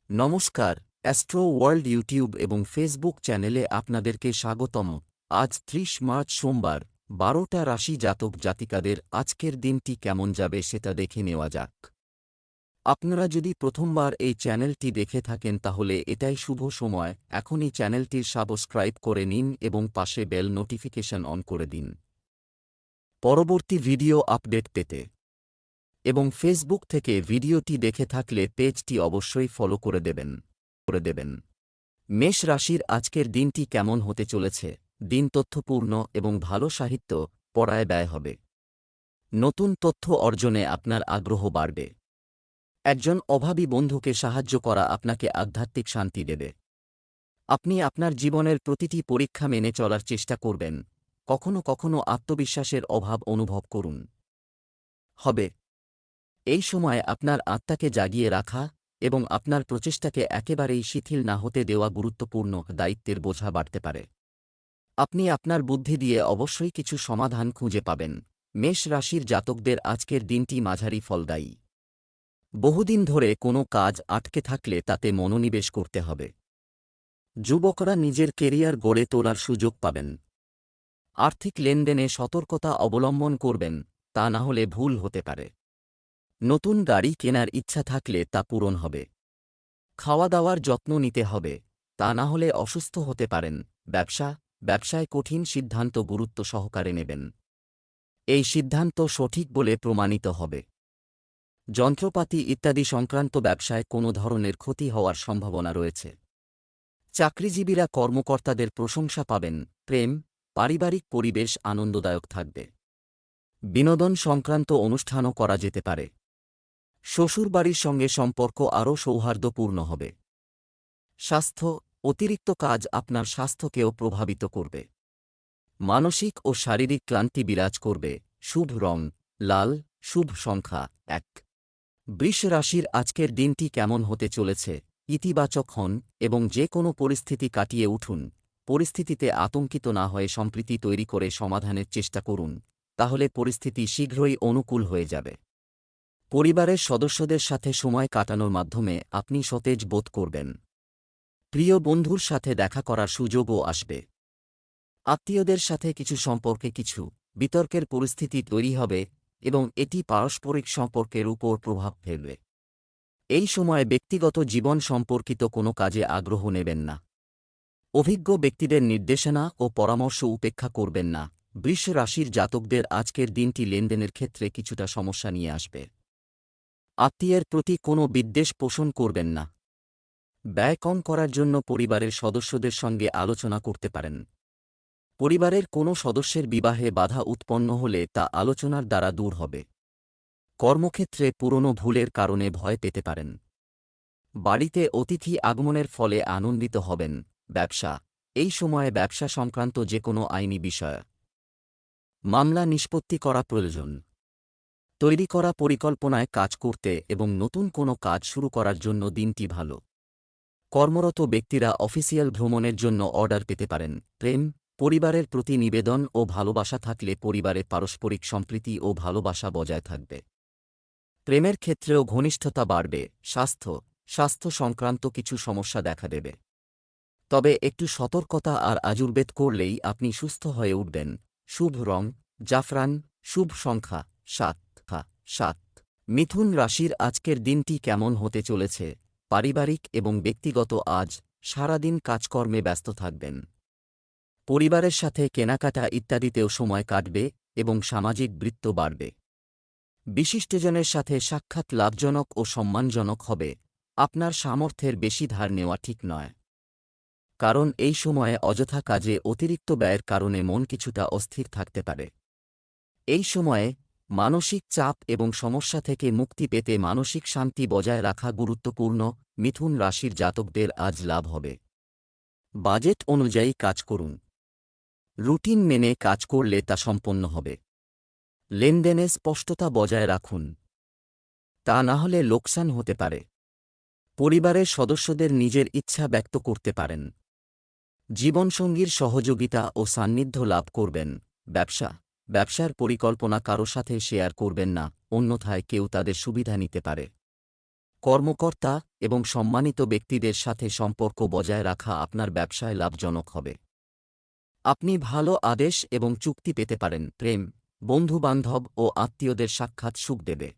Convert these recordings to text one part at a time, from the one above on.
নমস্কার, astro world YouTube এবং Facebook চ্যানেলে আপনাদেরকে স্বাগতম। আজ ৩০ মার্চ সোমবার, ১২টা রাশি জাতক জাতিকাদের আজকের দিনটি কেমন যাবে সেটা দেখে নেওয়া যাক। আপনারা যদি প্রথমবার এই চ্যানেলটি দেখে থাকেন তাহলে এটাই শুভ সময়, এখনই চ্যানেলটির সাবস্ক্রাইব করে নিন এবং পাশে বেল নোটিফিকেশন অন করে দিন পরবর্তী ভিডিও আপডেট পেতে। এবং ফেসবুক থেকে ভিডিওটি দেখে থাকলে পেজটি অবশ্যই ফলো করে দেবেন। মেষ রাশির আজকের দিনটি কেমন হতে চলেছে? দিন তথ্যপূর্ণ এবং ভালো সাহিত্য পড়ায় ব্যয় হবে। নতুন তথ্য অর্জনে আপনার আগ্রহ বাড়বে। একজন অভাবী বন্ধুকে সাহায্য করা আপনাকে আধ্যাত্মিক শান্তি দেবে। আপনি আপনার জীবনের প্রতিটি পরীক্ষা মেনে চলার চেষ্টা করবেন। কখনো কখনো আত্মবিশ্বাসের অভাব অনুভব করুন হবে। এই সময় আপনার আত্মাকে জাগিয়ে রাখা এবং আপনার প্রচেষ্টাকে একেবারেই শিথিল না হতে দেওয়া গুরুত্বপূর্ণ দায়িত্বের বোঝা বাড়তে পারে। আপনি আপনার বুদ্ধি দিয়ে অবশ্যই কিছু সমাধান খুঁজে পাবেন। মেষ রাশির জাতকদের আজকের দিনটি মাঝারি ফলদায়ী। বহুদিন ধরে কোনো কাজ আটকে থাকলে তাতে মনোনিবেশ করতে হবে। যুবকরা নিজের কেরিয়ার গড়ে তোলার সুযোগ পাবেন। আর্থিক লেনদেনে সতর্কতা অবলম্বন করবেন, তা না হলে ভুল হতে পারে। নতুন গাড়ি কেনার ইচ্ছা থাকলে তা পূরণ হবে। খাওয়া দাওয়ার যত্ন নিতে হবে, তা না হলে অসুস্থ হতে পারেন। ব্যবসায় কঠিন সিদ্ধান্ত গুরুত্ব সহকারে নেবেন। এই সিদ্ধান্ত সঠিক বলে প্রমাণিত হবে। যন্ত্রপাতি ইত্যাদি সংক্রান্ত ব্যবসায় কোনো ধরনের ক্ষতি হওয়ার সম্ভাবনা রয়েছে। চাকরিজীবীরা কর্মকর্তাদের প্রশংসা পাবেন। প্রেম, পারিবারিক পরিবেশ আনন্দদায়ক থাকবে। বিনোদন সংক্রান্ত অনুষ্ঠানও করা যেতে পারে। শ্বশুরবাড়ির সঙ্গে সম্পর্ক আরও সৌহার্দ্যপূর্ণ হবে। স্বাস্থ্য, অতিরিক্ত কাজ আপনার স্বাস্থ্যকেও প্রভাবিত করবে। মানসিক ও শারীরিক ক্লান্তি বিরাজ করবে। শুভ রং লাল, শুভ সংখ্যা ১। বৃষ রাশির আজকের দিনটি কেমন হতে চলেছে? ইতিবাচক হন এবং যে কোনো পরিস্থিতি কাটিয়ে উঠুন। পরিস্থিতিতে আতঙ্কিত না হয়ে সম্প্রীতি তৈরি করে সমাধানের চেষ্টা করুন, তাহলে পরিস্থিতি শীঘ্রই অনুকূল হয়ে যাবে। পরিবারের সদস্যদের সাথে সময় কাটানোর মাধ্যমে আপনি সতেজ বোধ করবেন। প্রিয় বন্ধুর সাথে দেখা করার সুযোগও আসবে। আত্মীয়দের সাথে কিছু সম্পর্কে কিছু বিতর্কের পরিস্থিতি তৈরি হবে এবং এটি পারস্পরিক সম্পর্কের উপর প্রভাব ফেলবে। এই সময় ব্যক্তিগত জীবন সম্পর্কিত কোনো কাজে আগ্রহ নেবেন না। অভিজ্ঞ ব্যক্তিদের নির্দেশনা ও পরামর্শ উপেক্ষা করবেন না। বৃষ রাশির জাতকদের আজকের দিনটি লেনদেনের ক্ষেত্রে কিছুটা সমস্যা নিয়ে আসবে। আত্মীয়ের প্রতি কোনো বিদ্বেষ পোষণ করবেন না। ব্যয় কম করার জন্য পরিবারের সদস্যদের সঙ্গে আলোচনা করতে পারেন। পরিবারের কোনো সদস্যের বিবাহে বাধা উৎপন্ন হলে তা আলোচনার দ্বারা দূর হবে। কর্মক্ষেত্রে পুরনো ভুলের কারণে ভয় পেতে পারেন। বাড়িতে অতিথি আগমনের ফলে আনন্দিত হবেন। এই সময়ে ব্যবসা সংক্রান্ত যে কোনো আইনি বিষয় মামলা নিষ্পত্তি করা প্রয়োজন। তৈরি করা পরিকল্পনায় কাজ করতে এবং নতুন কোনো কাজ শুরু করার জন্য দিনটি ভালো। কর্মরত ব্যক্তিরা অফিসিয়াল ভ্রমণের জন্য অর্ডার পেতে পারেন। প্রেম, পরিবারের প্রতি নিবেদন ও ভালোবাসা থাকলে পরিবারে পারস্পরিক সম্প্রীতি ও ভালোবাসা বজায় থাকবে। প্রেমের ক্ষেত্রেও ঘনিষ্ঠতা বাড়বে। স্বাস্থ্য সংক্রান্ত কিছু সমস্যা দেখা দেবে, তবে একটু সতর্কতা আর আজুর্বেদ করলেই আপনি সুস্থ হয়ে উঠবেন। শুভ রং জাফরান, শুভ সংখ্যা ৭। মিথুন রাশির আজকের দিনটি কেমন হতে চলেছে? পারিবারিক এবং ব্যক্তিগত আজ সারাদিন কাজকর্মে ব্যস্ত থাকবেন। পরিবারের সাথে কেনাকাটা ইত্যাদিতেও সময় কাটবে এবং সামাজিক বৃত্ত বাড়বে। বিশিষ্টজনের সাথে সাক্ষাৎ লাভজনক ও সম্মানজনক হবে। আপনার সামর্থ্যের বেশি ধার নেওয়া ঠিক নয়, কারণ এই সময়ে অযথা কাজে অতিরিক্ত ব্যয়ের কারণে মন কিছুটা অস্থির থাকতে পারে। এই সময়ে মানসিক চাপ এবং সমস্যা থেকে মুক্তি পেতে মানসিক শান্তি বজায় রাখা গুরুত্বপূর্ণ। মিথুন রাশির জাতকদের আজ লাভ হবে। বাজেট অনুযায়ী কাজ করুন। রুটিন মেনে কাজ করলে তা সম্পন্ন হবে। লেনদেনে স্পষ্টতা বজায় রাখুন, তা না হলে লোকসান হতে পারে। পরিবারের সদস্যদের নিজের ইচ্ছা ব্যক্ত করতে পারেন। জীবনসঙ্গীর সহযোগিতা ও সান্নিধ্য লাভ করবেন। ব্যবসার পরিকল্পনা কারো সাথে শেয়ার করবেন না, অন্যথায় কেউ তাদের সুবিধা নিতে পারে। কর্মকর্তা এবং সম্মানিত ব্যক্তিদের সাথে সম্পর্ক বজায় রাখা আপনার ব্যবসায় লাভজনক হবে। আপনি ভালো আদেশ এবং চুক্তি পেতে পারেন। প্রেম, বন্ধুবান্ধব ও আত্মীয়দের সাক্ষাৎ সুখ দেবে।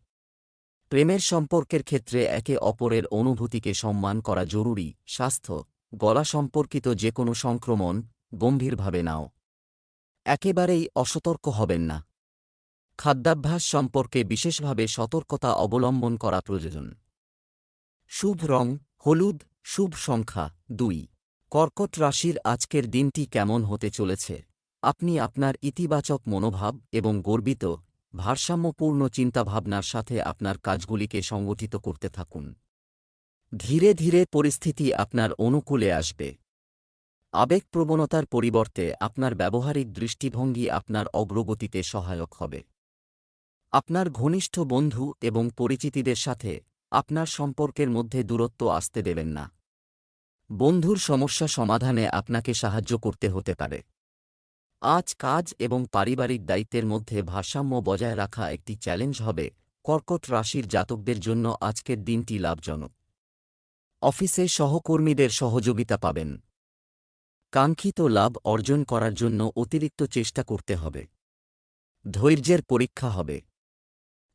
প্রেমের সম্পর্কের ক্ষেত্রে একে অপরের অনুভূতিকে সম্মান করা জরুরি। স্বাস্থ্য, গলা সম্পর্কিত যে কোনো সংক্রমণ গম্ভীরভাবে নাও। একেবারেই অসতর্ক হবেন না। খাদ্যাভ্যাস সম্পর্কে বিশেষভাবে সতর্কতা অবলম্বন করা প্রয়োজন। শুভ রং হলুদ, শুভ সংখ্যা 2। কর্কট রাশির আজকের দিনটি কেমন হতে চলেছে? আপনি আপনার ইতিবাচক মনোভাব এবং গর্বিত, ভারসাম্যপূর্ণ চিন্তাভাবনার সাথে আপনার কাজগুলিকে সংগঠিত করতে থাকুন। ধীরে ধীরে পরিস্থিতি আপনার অনুকূলে আসবে। আবেগপ্রবণতার পরিবর্তে আপনার ব্যবহারিক দৃষ্টিভঙ্গি আপনার অগ্রগতিতে সহায়ক হবে। আপনার ঘনিষ্ঠ বন্ধু এবং পরিচিতিদের সাথে আপনার সম্পর্কের মধ্যে দূরত্ব আসতে দেবেন না। বন্ধুর সমস্যা সমাধানে আপনাকে সাহায্য করতে হতে পারে। আজ কাজ এবং পারিবারিক দায়িত্বের মধ্যে ভারসাম্য বজায় রাখা একটি চ্যালেঞ্জ হবে। কর্কট রাশির জাতকদের জন্য আজকের দিনটি লাভজনক। অফিসে সহকর্মীদের সহযোগিতা পাবেন। কাঙ্ক্ষিত লাভ অর্জন করার জন্য অতিরিক্ত চেষ্টা করতে হবে। ধৈর্যের পরীক্ষা হবে।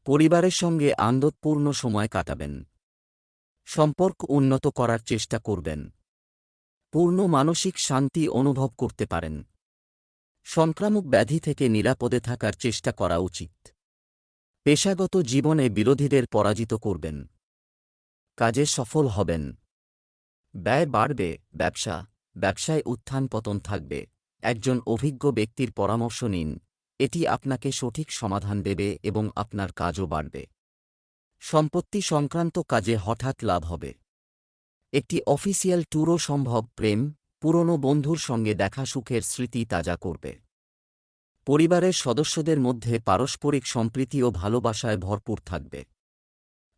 পরিবারের সঙ্গে আনন্দপূর্ণ সময় কাটাবেন। সম্পর্ক উন্নত করার চেষ্টা করবেন। পূর্ণ মানসিক শান্তি অনুভব করতে পারেন। সংক্রামক ব্যাধি থেকে নিরাপদে থাকার চেষ্টা করা উচিত। পেশাগত জীবনে বিরোধীদের পরাজিত করবেন। কাজে সফল হবেন। ব্যয় বাড়বে। ব্যবসায় উত্থান পতন থাকবে। একজন অভিজ্ঞ ব্যক্তির পরামর্শ নিন, এটি আপনাকে সঠিক সমাধান দেবে এবং আপনার কাজও বাড়বে। সম্পত্তি সংক্রান্ত কাজে হঠাৎ লাভ হবে। একটি অফিসিয়াল ট্যুরও সম্ভব। প্রেম, পুরনো বন্ধুর সঙ্গে দেখা সুখের স্মৃতি তাজা করবে। পরিবারের সদস্যদের মধ্যে পারস্পরিক সম্প্রীতি ও ভালোবাসায় ভরপুর থাকবে।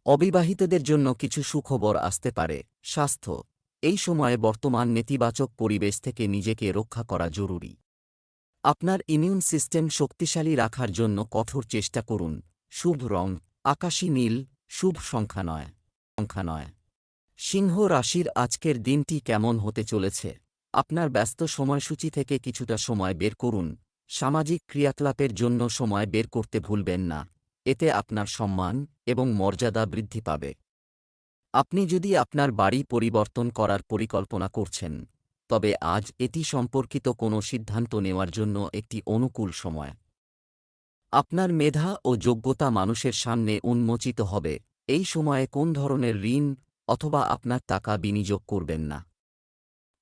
অবিবাহিতদের জন্য কিছু সুখবর আসতে পারে। স্বাস্থ্য, এই সময়ে বর্তমান নেতিবাচক পরিবেশ থেকে নিজেকে রক্ষা করা জরুরি। আপনার ইমিউন সিস্টেম শক্তিশালী রাখার জন্য কঠোর চেষ্টা করুন। শুভ রং আকাশী নীল, শুভ সংখ্যা 9। সিংহ রাশির আজকের দিনটি কেমন হতে চলেছে? আপনার ব্যস্ত সময়সূচি থেকে কিছুটা সময় বের করুন। সামাজিক ক্রিয়াকলাপের জন্য সময় বের করতে ভুলবেন না। এতে আপনার সম্মান এবং মর্যাদা বৃদ্ধি পাবে। আপনি যদি আপনার বাড়ি পরিবর্তন করার পরিকল্পনা করছেন, তবে আজ এটি সম্পর্কিত কোনো সিদ্ধান্ত নেওয়ার জন্য একটি অনুকূল সময়। আপনার মেধা ও যোগ্যতা মানুষের সামনে উন্মোচিত হবে। এই সময়ে কোন ধরনের ঋণ অথবা আপনার টাকা বিনিয়োগ করবেন না,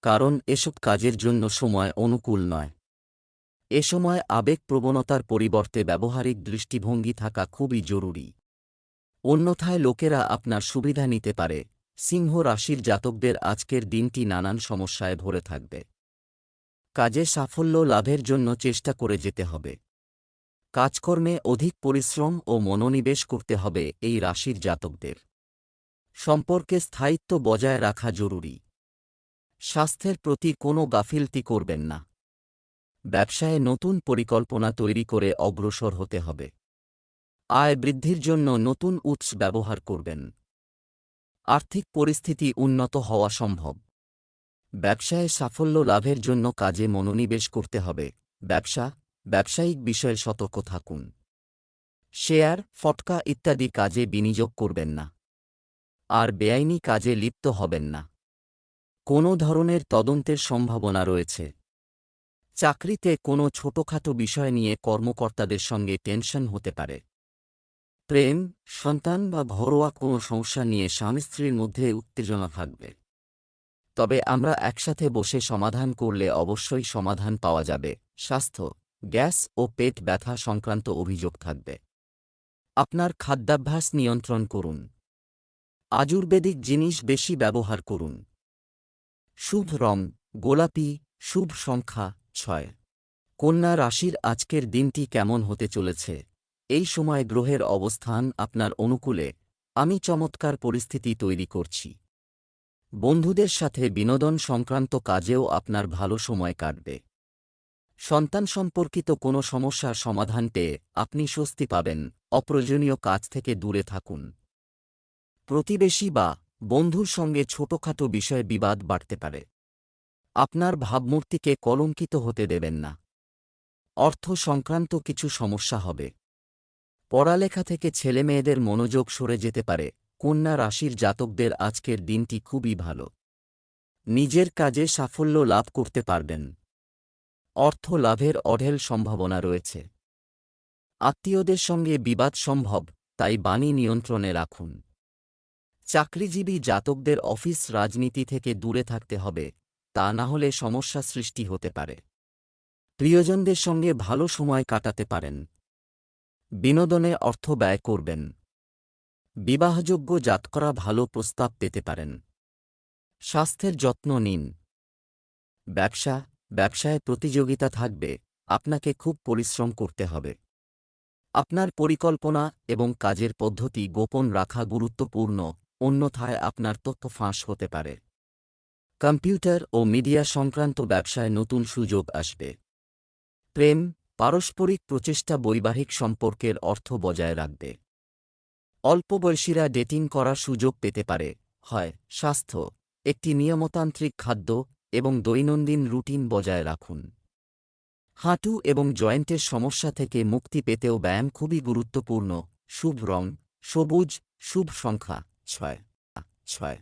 কারণ এসব কাজের জন্য সময় অনুকূল নয়। এ সময় আবেগপ্রবণতার পরিবর্তে ব্যবহারিক দৃষ্টিভঙ্গি থাকা খুবই জরুরি। অন্যথায় লোকেরা আপনার সুবিধা নিতে পারে। সিংহ রাশির জাতকদের আজকের দিনটি নানান সমস্যায় ভরে থাকবে। কাজে সাফল্য লাভের জন্য চেষ্টা করে যেতে হবে। কাজকর্মে অধিক পরিশ্রম ও মনোনিবেশ করতে হবে এই রাশির জাতকদের। সম্পর্কে স্থায়িত্ব বজায় রাখা জরুরি। স্বাস্থ্যের প্রতি কোনো গাফিলতি করবেন না। ব্যবসায়ে নতুন পরিকল্পনা তৈরি করে অগ্রসর হতে হবে। আয় বৃদ্ধির জন্য নতুন উৎস ব্যবহার করবেন। আর্থিক পরিস্থিতি উন্নত হওয়া সম্ভব। ব্যবসায়ে সাফল্য লাভের জন্য কাজে মনোনিবেশ করতে হবে। ব্যবসায়িক বিষয়ে সতর্ক থাকুন। শেয়ার, ফটকা ইত্যাদি কাজে বিনিয়োগ করবেন না। আর বেআইনি কাজে লিপ্ত হবেন না। কোনো ধরনের তদন্তের সম্ভাবনা রয়েছে। চাকরিতে কোনো ছোটখাটো বিষয় নিয়ে কর্মকর্তাদের সঙ্গে টেনশন হতে পারে। প্রেম, সন্তান বা ঘরোয়া কোনো সমস্যা নিয়ে স্বামী-স্ত্রীর মধ্যে উত্তেজনা থাকবে। তবে আমরা একসাথে বসে সমাধান করলে অবশ্যই সমাধান পাওয়া যাবে। স্বাস্থ্য, গ্যাস ও পেট ব্যথা সংক্রান্ত অভিযোগ থাকবে। আপনার খাদ্যাভ্যাস নিয়ন্ত্রণ করুন। আয়ুর্বেদিক জিনিস বেশি ব্যবহার করুন। শুভ রং গোলাপি, শুভ সংখ্যা 6। কন্যা রাশির আজকের দিনটি কেমন হতে চলেছে? এই সময় গ্রহের অবস্থান আপনার অনুকূলে। আমি চমৎকার পরিস্থিতি তৈরি করছি। বন্ধুদের সাথে বিনোদন সংক্রান্ত কাজেও আপনার ভালো সময় কাটবে। সন্তান সম্পর্কিত কোনো সমস্যার সমাধান পেয়ে আপনি স্বস্তি পাবেন। অপ্রয়োজনীয় কাজ থেকে দূরে থাকুন। প্রতিবেশী বা বন্ধুর সঙ্গে ছোটখাটো বিষয়ে বিবাদ বাড়তে পারে। আপনার ভাবমূর্তিকে কলঙ্কিত হতে দেবেন না। অর্থ সংক্রান্ত কিছু সমস্যা হবে। পড়ালেখা থেকে ছেলেমেয়েদের মনোযোগ সরে যেতে পারে। কন্যা রাশির জাতকদের আজকের দিনটি খুবই ভালো। নিজের কাজে সাফল্য লাভ করতে পারবেন। অর্থ লাভের অঢেল সম্ভাবনা রয়েছে। আত্মীয়দের সঙ্গে বিবাদ সম্ভব, তাই বাণী নিয়ন্ত্রণে রাখুন। চাকরিজীবী জাতকদের অফিস রাজনীতি থেকে দূরে থাকতে হবে, তা না হলে সমস্যা সৃষ্টি হতে পারে। প্রিয়জনদের সঙ্গে ভালো সময় কাটাতে পারেন। বিনোদনে অর্থ ব্যয় করবেন। বিবাহযোগ্য জাতকরা ভালো প্রস্তাব পেতে পারেন। স্বাস্থ্যের যত্ন নিন। ব্যবসায় প্রতিযোগিতা থাকবে, আপনাকে খুব পরিশ্রম করতে হবে। আপনার পরিকল্পনা এবং কাজের পদ্ধতি গোপন রাখা গুরুত্বপূর্ণ, অন্যথায় আপনার তথ্য ফাঁস হতে পারে। কম্পিউটার ও মিডিয়া সংক্রান্ত ব্যবসায় নতুন সুযোগ আসবে। প্রেম, পারস্পরিক প্রচেষ্টা বৈবাহিক সম্পর্কের অর্থ বজায় রাখবে। অল্পবয়সীরা ডেটিং করার সুযোগ পেতে পারে। হয় স্বাস্থ্য, একটি নিয়মতান্ত্রিক খাদ্য এবং দৈনন্দিন রুটিন বজায় রাখুন। হাঁটু এবং জয়েন্টের সমস্যা থেকে মুক্তি পেতেও ব্যায়াম খুবই গুরুত্বপূর্ণ। শুভ রং সবুজ, শুভ সংখ্যা 6।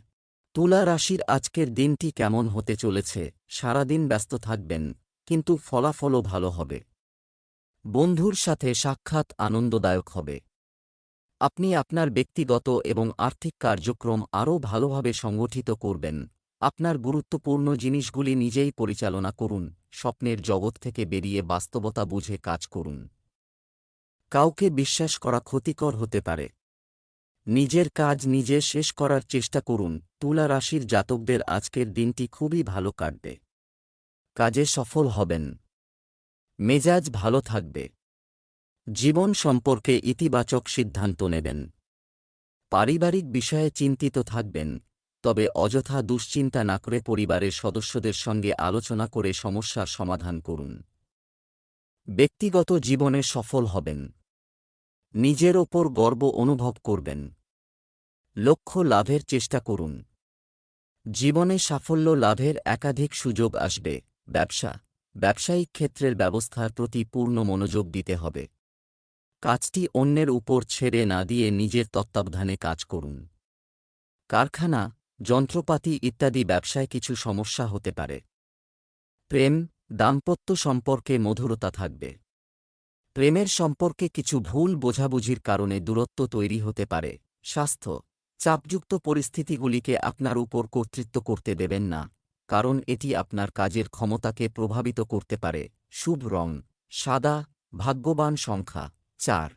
তুলা রাশির আজকের দিনটি কেমন হতে চলেছে? সারাদিন ব্যস্ত থাকবেন, কিন্তু ফলাফলও ভালো হবে। বন্ধুর সাথে সাক্ষাৎ আনন্দদায়ক হবে। আপনি আপনার ব্যক্তিগত এবং আর্থিক কার্যক্রম আরও ভালোভাবে সংগঠিত করবেন। আপনার গুরুত্বপূর্ণ জিনিসগুলি নিজেই পরিচালনা করুন। স্বপ্নের জগৎ থেকে বেরিয়ে বাস্তবতা বুঝে কাজ করুন। কাউকে বিশ্বাস করা ক্ষতিকর হতে পারে। নিজের কাজ নিজে শেষ করার চেষ্টা করুন। তুলা রাশির জাতকদের আজকের দিনটি খুবই ভালো কাটবে। কাজে সফল হবেন। মেজাজ ভালো থাকবে। জীবন সম্পর্কে ইতিবাচক সিদ্ধান্ত নেবেন। পারিবারিক বিষয়ে চিন্তিত থাকবেন, তবে অযথা দুশ্চিন্তা না করে পরিবারের সদস্যদের সঙ্গে আলোচনা করে সমস্যার সমাধান করুন। ব্যক্তিগত জীবনে সফল হবেন। নিজের ওপর গর্ব অনুভব করবেন। লক্ষ্য লাভের চেষ্টা করুন। জীবনে সাফল্য লাভের একাধিক সুযোগ আসবে। ব্যবসায়িক ক্ষেত্রের ব্যবস্থার প্রতি পূর্ণ মনোযোগ দিতে হবে। কাজটি অন্যের উপর ছেড়ে না দিয়ে নিজের তত্ত্বাবধানে কাজ করুন। কারখানা, যন্ত্রপাতি ইত্যাদি ব্যবসায় কিছু সমস্যা হতে পারে। প্রেম, দাম্পত্য সম্পর্কে মধুরতা থাকবে। প্রেমের সম্পর্কে কিছু ভুল বোঝাবুঝির কারণে দূরত্ব তৈরি হতে পারে। স্বাস্থ্য, চাপযুক্ত পরিস্থিতিগুলিকে আপনার উপর কর্তৃত্ব করতে দেবেন না, কারণ এটি আপনার কাজের ক্ষমতাকে প্রভাবিত করতে পারে। শুভ রং সাদা, ভাগ্যবান সংখ্যা 4।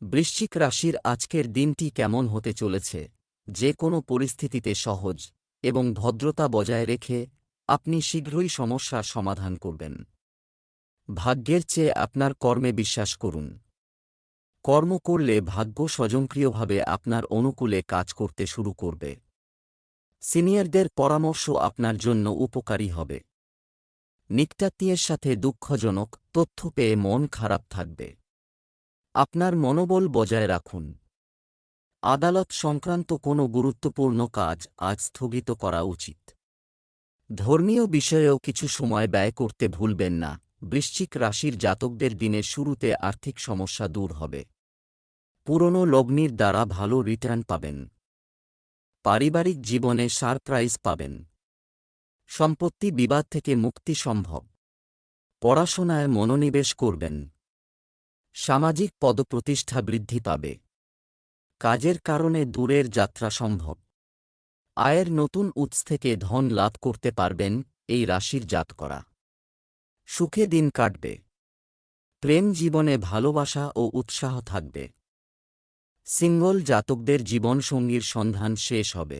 বৃশ্চিক রাশির আজকের দিনটি কেমন হতে চলেছে? যে কোনো পরিস্থিতিতে সহজ এবং ভদ্রতা বজায় রেখে আপনি শীঘ্রই সমস্যার সমাধান করবেন। ভাগ্যের চেয়ে আপনার কর্মে বিশ্বাস করুন। কর্ম করলে ভাগ্য স্বয়ংক্রিয়ভাবে আপনার অনুকূলে কাজ করতে শুরু করবে। সিনিয়রদের পরামর্শ আপনার জন্য উপকারী হবে। নিকটাত্মীয়ের সাথে দুঃখজনক তথ্য পেয়ে মন খারাপ থাকবে। আপনার মনোবল বজায় রাখুন। আদালত সংক্রান্ত কোনো গুরুত্বপূর্ণ কাজ আজ স্থগিত করা উচিত। ধর্মীয় বিষয়েও কিছু সময় ব্যয় করতে ভুলবেন না। বৃশ্চিক রাশির জাতকদের দিনের শুরুতে আর্থিক সমস্যা দূর হবে। পুরনো লগ্নির দ্বারা ভালো রিটার্ন পাবেন। পারিবারিক জীবনে সারপ্রাইজ পাবেন। সম্পত্তি বিবাদ থেকে মুক্তি সম্ভব। পড়াশোনায় মনোনিবেশ করবেন। সামাজিক পদপ্রতিষ্ঠা বৃদ্ধি পাবে। কাজের কারণে দূরের যাত্রা সম্ভব। আয়ের নতুন উৎস থেকে ধন লাভ করতে পারবেন এই রাশির জাতকরা। সুখে দিন কাটবে। প্রেম জীবনে ভালোবাসা ও উৎসাহ থাকবে। সিঙ্গল জাতকদের জীবনসঙ্গীর সন্ধান শেষ হবে।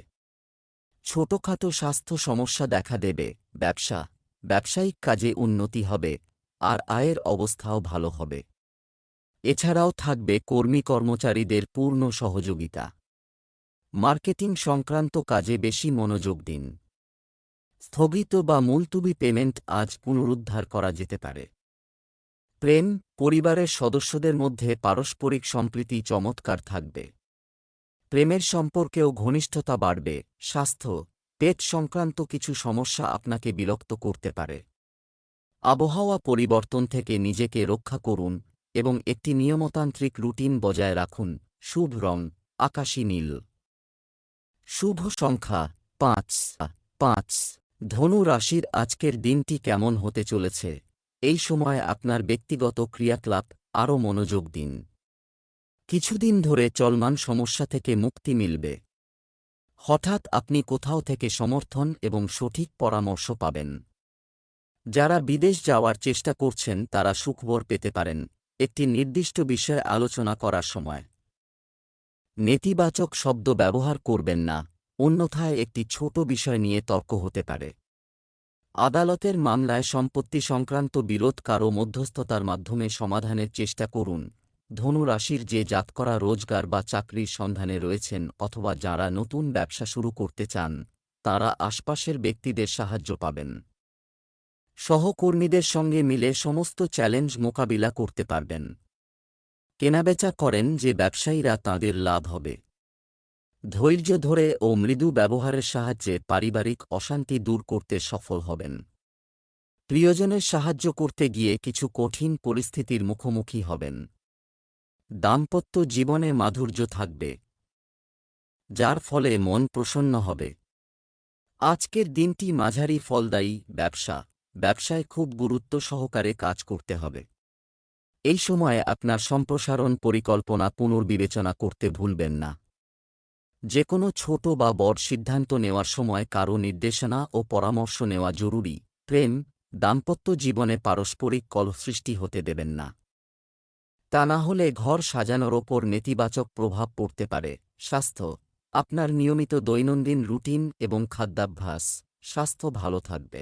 ছোটখাটো স্বাস্থ্য সমস্যা দেখা দেবে। ব্যবসায়িক কাজে উন্নতি হবে, আর আয়ের অবস্থাও ভালো হবে। এছাড়াও থাকবে কর্মচারীদের পূর্ণ সহযোগিতা। মার্কেটিং সংক্রান্ত কাজে বেশি মনোযোগ দিন। স্থগিত বা মুলতুবি পেমেন্ট আজ পুনরুদ্ধার করা যেতে পারে। প্রেম, পরিবারের সদস্যদের মধ্যে পারস্পরিক সম্প্রীতি চমৎকার থাকবে। প্রেমের সম্পর্কেও ঘনিষ্ঠতা বাড়বে। স্বাস্থ্য, পেট সংক্রান্ত কিছু সমস্যা আপনাকে বিরক্ত করতে পারে। আবহাওয়া পরিবর্তন থেকে নিজেকে রক্ষা করুন এবং একটি নিয়মতান্ত্রিক রুটিন বজায় রাখুন। শুভ রং আকাশী নীল। শুভ সংখ্যা ৫ ৫। ধনু রাশির আজকের দিনটি কেমন হতে চলেছে? এই সময় আপনার ব্যক্তিগত ক্রিয়াকলাপ আরও মনোযোগ দিন। কিছুদিন ধরে চলমান সমস্যা থেকে মুক্তি মিলবে। হঠাৎ আপনি কোথাও থেকে সমর্থন এবং সঠিক পরামর্শ পাবেন। যারা বিদেশ যাওয়ার চেষ্টা করছেন তারা সুখবর পেতে পারেন। একটি নির্দিষ্ট বিষয়ে আলোচনা করার সময় নেতিবাচক শব্দ ব্যবহার করবেন না, অন্যথায় একটি ছোট বিষয় নিয়ে তর্ক হতে পারে। আদালতের মামলায় সম্পত্তি সংক্রান্ত বিরোধ কারও মধ্যস্থতার মাধ্যমে সমাধানের চেষ্টা করুন। ধনু রাশির যে জাতকরা রোজগার বা চাকরির সন্ধানে রয়েছেন অথবা যারা নতুন ব্যবসা শুরু করতে চান, তারা আশপাশের ব্যক্তিদের সাহায্য পাবেন। সহকর্মীদের সঙ্গে মিলে সমস্ত চ্যালেঞ্জ মোকাবিলা করতে পারবেন। কেনাবেচা করেন যে ব্যবসায়ীরা তাঁদের লাভ হবে। ধৈর্য ধরে ও মৃদু ব্যবহারের সাহায্যে পারিবারিক অশান্তি দূর করতে সফল হবেন। প্রিয়জনের সাহায্য করতে গিয়ে কিছু কঠিন পরিস্থিতির মুখোমুখি হবেন। দাম্পত্য জীবনে মাধুর্য থাকবে, যার ফলে মন প্রসন্ন হবে। আজকের দিনটি মাঝারি ফলদায়ী। ব্যবসায় খুব গুরুত্ব সহকারে কাজ করতে হবে। এই সময়ে আপনার সম্প্রসারণ পরিকল্পনা পুনর্বিবেচনা করতে ভুলবেন না। যে কোনো ছোট বা বড় সিদ্ধান্ত নেওয়ার সময় কারও নির্দেশনা ও পরামর্শ নেওয়া জরুরি। প্রেম, দাম্পত্য জীবনে পারস্পরিক কলহ সৃষ্টি হতে দেবেন না। তা না হলে ঘর সাজানোর ওপর নেতিবাচক প্রভাব পড়তে পারে। স্বাস্থ্য, আপনার নিয়মিত দৈনন্দিন রুটিন এবং খাদ্যাভ্যাস স্বাস্থ্য ভালো থাকবে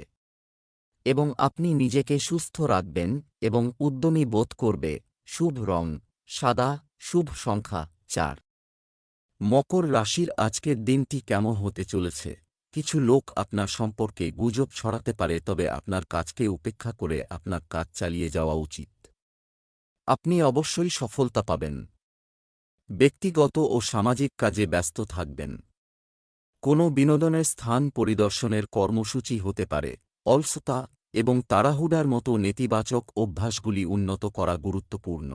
এবং আপনি নিজেকে সুস্থ রাখবেন এবং উদ্যমী বোধ করবে। শুভ রং সাদা। শুভ সংখ্যা ৪। মকর রাশির আজকের দিনটি কেমন হতে চলেছে? কিছু লোক আপনার সম্পর্কে গুজব ছড়াতে পারে, তবে আপনার কাজকে উপেক্ষা করে আপনার কাজ চালিয়ে যাওয়া উচিত। আপনি অবশ্যই সফলতা পাবেন। ব্যক্তিগত ও সামাজিক কাজে ব্যস্ত থাকবেন। কোনো বিনোদনের স্থান পরিদর্শনের কর্মসূচি হতে পারে। অলসতা এবং তাড়াহুড়ার মতো নেতিবাচক অভ্যাসগুলি উন্নত করা গুরুত্বপূর্ণ।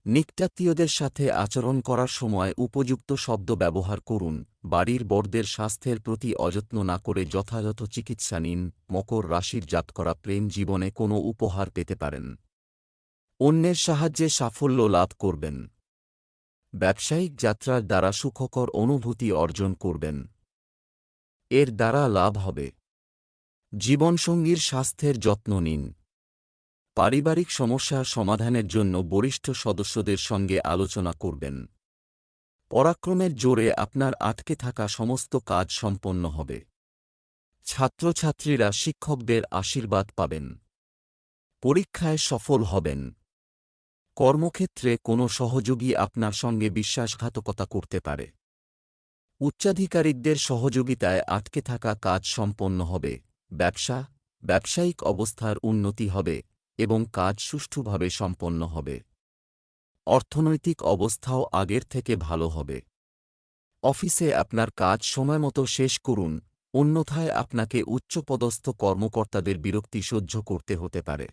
নিকটাত্মীয়দের সাথে আচরণ করার সময় উপযুক্ত শব্দ ব্যবহার করুন। বাড়ির বড়দের স্বাস্থ্যের প্রতি অযত্ন না করে যথাযথ চিকিৎসা নিন। মকর রাশির জাতকরা প্রেম জীবনে কোনো উপহার পেতে পারেন। অন্যের সাহায্যে সাফল্য লাভ করবেন। ব্যবসায়িক যাত্রার দ্বারা সুখকর অনুভূতি অর্জন করবেন। এর দ্বারা লাভ হবে। জীবনসঙ্গীর স্বাস্থ্যের যত্ন নিন। পারিবারিক সমস্যার সমাধানের জন্য বরিষ্ঠ সদস্যদের সঙ্গে আলোচনা করবেন। পরাক্রমের জোরে আপনার আটকে থাকা সমস্ত কাজ সম্পন্ন হবে। ছাত্রছাত্রীরা শিক্ষকদের আশীর্বাদ পাবেন। পরীক্ষায় সফল হবেন। কর্মক্ষেত্রে কোনো সহযোগী আপনার সঙ্গে বিশ্বাসঘাতকতা করতে পারে। উচ্চাধিকারিকদের সহযোগিতায় আটকে থাকা কাজ সম্পন্ন হবে। ব্যবসায়িক অবস্থার উন্নতি হবে এবং কাজ সুষ্ঠুভাবে সম্পন্ন হবে। অর্থনৈতিক অবস্থাও আগের থেকে ভালো হবে। অফিসে আপনার কাজ সময়মতো শেষ করুন, অন্যথায় আপনাকে উচ্চপদস্থ কর্মকর্তাদের বিরক্তি সহ্য করতে হতে পারে।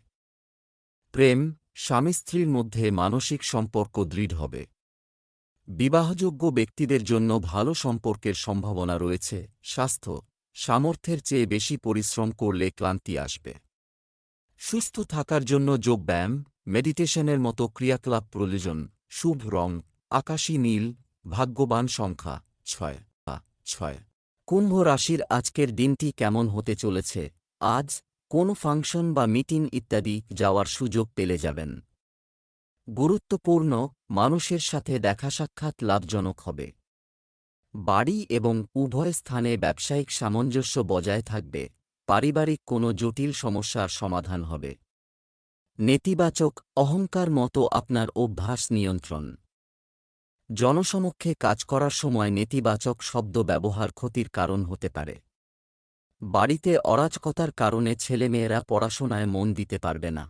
প্রেম, স্বামী স্ত্রীর মধ্যে মানসিক সম্পর্ক দৃঢ় হবে। বিবাহযোগ্য ব্যক্তিদের জন্য ভালো সম্পর্কের সম্ভাবনা রয়েছে। স্বাস্থ্য, সামর্থ্যের চেয়ে বেশি পরিশ্রম করলে ক্লান্তি আসবে। সুস্থ থাকার জন্য যোগব্যায়াম, মেডিটেশনের মতো ক্রিয়াকলাপ প্রয়োজন। শুভ রং আকাশী নীল। ভাগ্যবান সংখ্যা ৬। কুম্ভ রাশির আজকের দিনটি কেমন হতে চলেছে? আজ কোনো ফাংশন বা মিটিং ইত্যাদি যাওয়ার সুযোগ পেলে যাবেন। গুরুত্বপূর্ণ মানুষের সাথে দেখা সাক্ষাৎ লাভজনক হবে। বাড়ি এবং উভয় স্থানে ব্যবসায়িক সামঞ্জস্য বজায় থাকবে। পারিবারিক কোনো জটিল সমস্যার সমাধান হবে। নেতিবাচক অহংকার মতো আপনার অভ্যাস নিয়ন্ত্রণ। জনসমক্ষে কাজ করার সময় নেতিবাচক শব্দ ব্যবহার ক্ষতির কারণ হতে পারে। বাড়িতে অরাজকতার কারণে ছেলেমেয়েরা পড়াশোনায় মন দিতে পারবে না।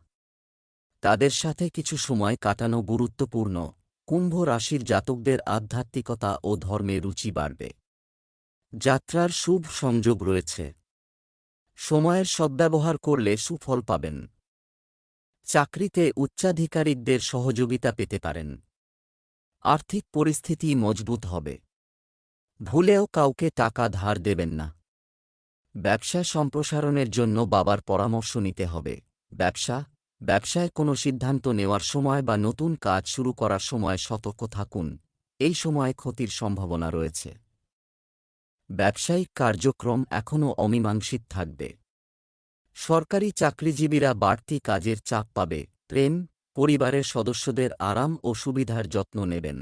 তাদের সাথে কিছু সময় কাটানো গুরুত্বপূর্ণ। কুম্ভ রাশির জাতকদের আধ্যাত্মিকতা ও ধর্মে রুচি বাড়বে। যাত্রার শুভ সংযোগ রয়েছে। সময়ের সদ্ব্যবহার করলে সুফল পাবেন। চাকরিতে উচ্চাধিকারিকদের সহযোগিতা পেতে পারেন। আর্থিক পরিস্থিতি মজবুত হবে। ভুলেও কাউকে টাকা ধার দেবেন না। ব্যবসা সম্প্রসারণের জন্য বাবার পরামর্শ নিতে হবে। ব্যবসায় কোনো সিদ্ধান্ত নেওয়ার সময় বা নতুন কাজ শুরু করার সময় সতর্ক থাকুন। এই সময় ক্ষতির সম্ভাবনা রয়েছে। ব্যবসায়িক কার্যক্রম এখনও অমীমাংসিত থাকবে। সরকারি চাকরিজীবীরা বাড়তি কাজের চাপ পাবে। প্রেম, পরিবারের সদস্যদের আরাম ও সুবিধার যত্ন নেবেন,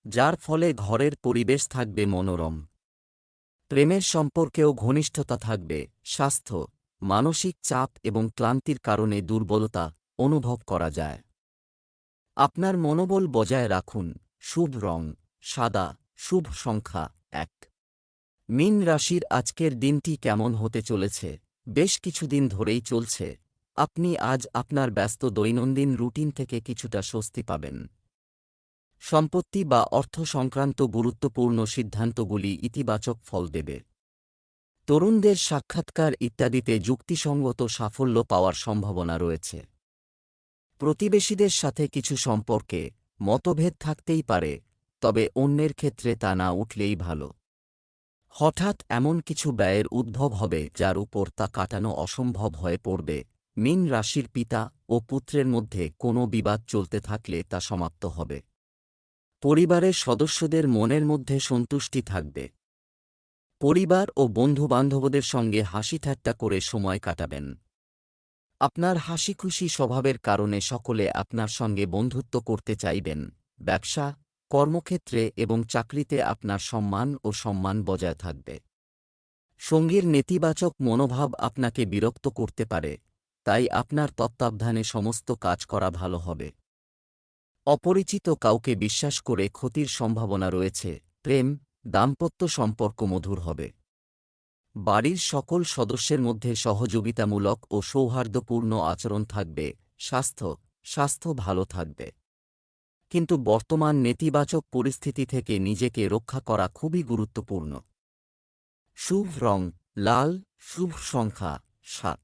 যার ফলে ঘরের পরিবেশ থাকবে মনোরম। প্রেমের সম্পর্কেও ঘনিষ্ঠতা থাকবে। স্বাস্থ্য, মানসিক চাপ এবং ক্লান্তির কারণে দুর্বলতা অনুভব করা যায়। আপনার মনোবল বজায় রাখুন। শুভ রং সাদা, শুভ সংখ্যা 1। মীন রাশির আজকের দিনটি কেমন হতে চলেছে? বেশ কিছুদিন ধরেই চলছে। আপনি আজ আপনার ব্যস্ত দৈনন্দিন রুটিন থেকে কিছুটা স্বস্তি পাবেন। সম্পত্তি বা অর্থ সংক্রান্ত গুরুত্বপূর্ণ সিদ্ধান্তগুলি ইতিবাচক ফল দেবে। তরুণদের সাক্ষাৎকার ইত্যাদিতে যুক্তিসঙ্গত সাফল্য পাওয়ার সম্ভাবনা রয়েছে। প্রতিবেশীদের সাথে কিছু সম্পর্কে মতভেদ থাকতেই পারে, তবে অন্যের ক্ষেত্রে তা না উঠলেই ভালো। হঠাৎ এমন কিছু ব্যয়ের উদ্ভব হবে যার উপর তা কাটানো অসম্ভব হয়ে পড়বে। মীন রাশির পিতা ও পুত্রের মধ্যে কোনো বিবাদ চলতে থাকলে তা সমাপ্ত হবে। পরিবারের সদস্যদের মনের মধ্যে সন্তুষ্টি থাকবে। পরিবার ও বন্ধুবান্ধবদের সঙ্গে হাসিঠাট্টা করে সময় কাটাবেন। আপনার হাসিখুশি স্বভাবের কারণে সকলে আপনার সঙ্গে বন্ধুত্ব করতে চাইবেন। ব্যবসা, কর্মক্ষেত্রে এবং চাকরিতে আপনার সম্মান ও সম্মান বজায় থাকবে। সঙ্গীর নেতিবাচক মনোভাব আপনাকে বিরক্ত করতে পারে, তাই আপনার তত্ত্বাবধানে সমস্ত কাজ করা ভালো হবে। অপরিচিত কাউকে বিশ্বাস করে ক্ষতির সম্ভাবনা রয়েছে। প্রেম, দাম্পত্য সম্পর্ক মধুর হবে। বাড়ির সকল সদস্যের মধ্যে সহযোগিতামূলক ও সৌহার্দ্যপূর্ণ আচরণ থাকবে। স্বাস্থ্য ভালো থাকবে, কিন্তু বর্তমান নেতিবাচক পরিস্থিতি থেকে নিজেকে রক্ষা করা খুবই গুরুত্বপূর্ণ। শুভ রং লাল, শুভ সংখ্যা 7।